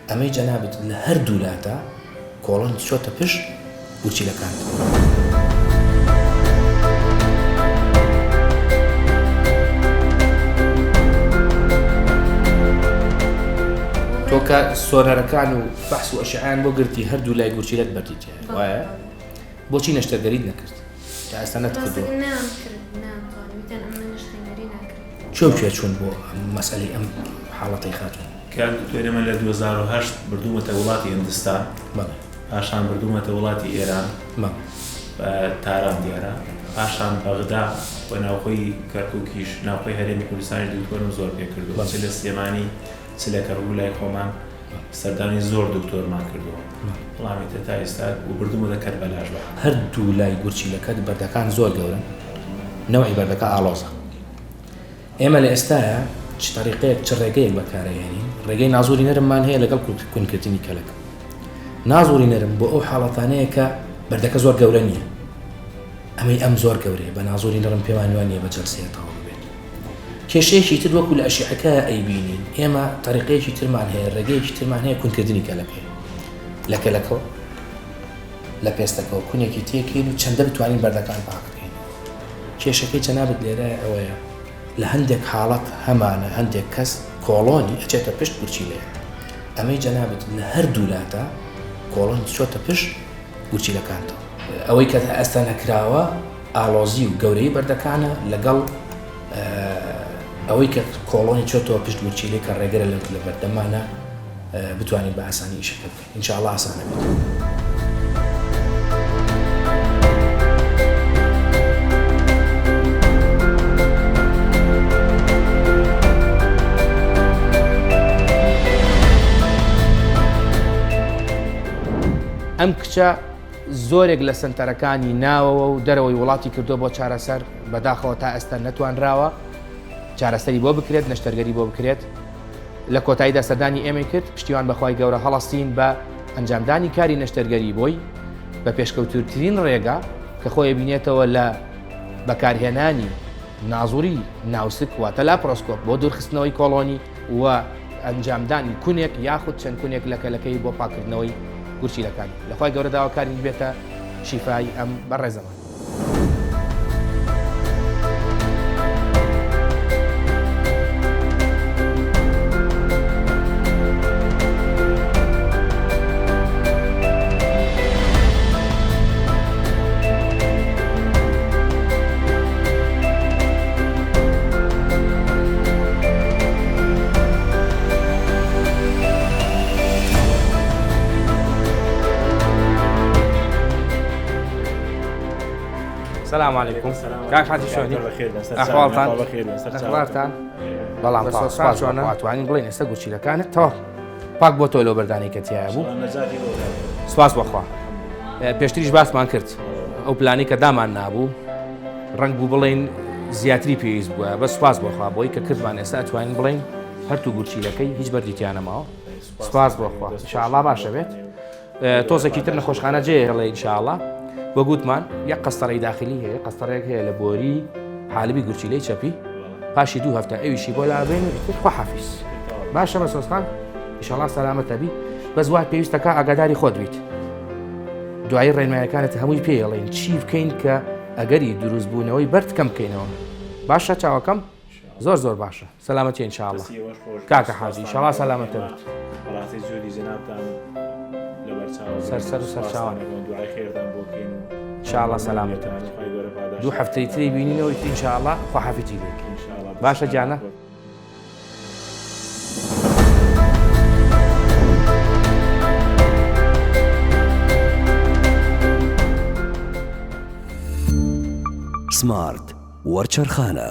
ئەمەی جەنابەت لە هەردوو لاتە کۆڵۆن چۆتە پشت گورچیلەکان. تۆکە سۆرەرەکان و بەحس و ئەشعان بۆ گرتی هەردوو لای گورچیلەت بەردیتە وایە؟ بۆچی نەشتەرگەریت نەکرد؟ تا ئێستا نەتکردووە. چۆ چوون بۆ مەسئلەی ئەم حاڵەتەی خاتون؟ کار دوێنەمە لە 2008 بردوومەتە وڵاتی هیندستان، پاشان بردوومەتە وڵاتی ئێران تاران دیارە، پاشان بەغدا بە ناوخۆی کەرکووکیش ناوخۆی هەرێمی کوردستانی دکتۆرم زۆر پێ کردووە، چ لە سلێمانی چ لە کەڕوو خۆمان سەردانی زۆر دکتۆرمان کردووە. وڵامی تا ئێستا و بردوومەتە کەربەلاش بە هەردوو لای گورچیلەکەت بەردەکان زۆر گەورن، نەوعی بەردەکە ئاڵۆزە. ئێمە لە ئێستاە چ طریقەیەک چ ڕێگەیەک بەکارهێنین، ڕێگەی نازووری نەرممان هەیە لەگەڵ کونکردنی کەلەکە. نازووری نەرم بۆ ئەو حاڵەتانەیە کە بەردەکە زۆر گەورە نییە، ئەمەی ئەم زۆر گەورەیە بە نازووری نەرم پێوان وانە بە جەلسەیەتەوە بێت. کێشەیەکی تر وەکو لە ئەشیعەکە ئەیبینین، ئێمە طریقەیەکی ترمان هەیە، ڕێگەیەکی ترمان هەیە کونکردنی کەلەکە لە کەلەکەوە لە پێستەکەەوە کونێکی تێکین و چەندە بتوانین بەردەکان پاکەکەین. کێشەکەی جەنابەت لێرە ئەوەیە لە هەندێک حاڵەت هەمانە هەندێک کەس کۆڵۆنی ئەچێتە پشت گورچیلەیە. ئەمەی جەنابەت لە هەردوو لاتە کۆڵۆن چۆتە پشت گورچیلەکانتەوە. ئەوەی کە ئێستا نەکراوە ئاڵۆزی و گەورەی بەردەکانە لەگەڵ ئەوەی کە کۆڵۆنی چۆتەوە پشت گورچیلەی کە ڕێگەرە لە بەردەمانە بتوانین بە ئاسانی ئیشەکە بکەین. ئینشاءڵڵا ئاسانە بێت. ئەم کچە زۆرێک لە سنتەرەکانی ناوەوە و دەرەوەی وڵاتی کردو بۆ چارەسەر بەداخەوە تا ئێستا نەتوانراوە چارەسەری بۆ بکرێت، نەشتەرگەری بۆ بکرێت. لە کۆتاییدا سەردانی ئێمە کرد پشتیوان بەخوای گەورە هەڵەستین بە ئەنجامدانی کاری نەشتەرگەری بۆی بە پێشکەوتترین ڕێگا کە خۆی بینێتەوە لە بەکارهێنانی نازووری ناوسک واتە لاپرۆسکۆپ بۆ دوورخستنەوەی کۆڵۆنی و ئەنجامدانی کونێک یاخود چەند کونێک لە کەلەکەی بۆ پاکردنەوەی گورچیلەکان. لەخوای گەورە داواکاری بێتە شیفای ئەم بەڕێزەمان. السلام عليكم. كيف حالك شلونك؟ أحوالتان؟ أخبارتان؟ والله سپاس شلونه؟ توانین بڵین ئێستا گورچیلەکانت تەواو پاک بۆ تۆ لەو بەردانەی کە تیایە بوو. سپاس بەخوا. پێشتریش باسمان کرد ئەو پلانی کە دامان نابوو ڕەنگ بوو بڵین زیاتری پێویست بووە، بە سپاس بەخوا بۆی کە کردمان ئێستا توانین بڵین هەرتوو گورچیلەکەی هیچ بەردیتیانەماوە. سپاس بەخوا. ئینشاءڵڵا باشە بێت. تۆزێکی تر نەخۆشخانە جێهێڵێ ئینشاءڵڵا. بۆ گوتمان یەک قەستەڕەی داخلی هەیە، قەستەڕێک هەیە لە بۆری حالبی گورچیلەی چەپی، پاشی 2 هەفتە ئەویشی بۆ لابێن و ئیتر خواحافیز. باشە بەسۆسخان ئینشاءڵڵا سەلامەتە بی، بەس وای پێویستەکە ئاگاداری خۆت بیت. دوایی ڕێنماییەکانت هەمووی پێڵێن چی بکەین کە ئەگەری دروستبوونەوەی بەرد کەم بکەینەوە. باشە چاوەکەم زۆر زۆر باشە. سەلامەتی ئینشاءڵڵا. کاکە حاجی ئینشاءڵڵا سەلامەتە بێت. ڕاستی جوری جەنابتان سەرسەر و سەرچاوان ئینشاءڵڵا سەلامەتە بێت. 2 هەفتەی تری بینینەوە ئینشاءڵڵا خواحافیزی بێت. باشە جانە. سمارت وەرچەرخانە.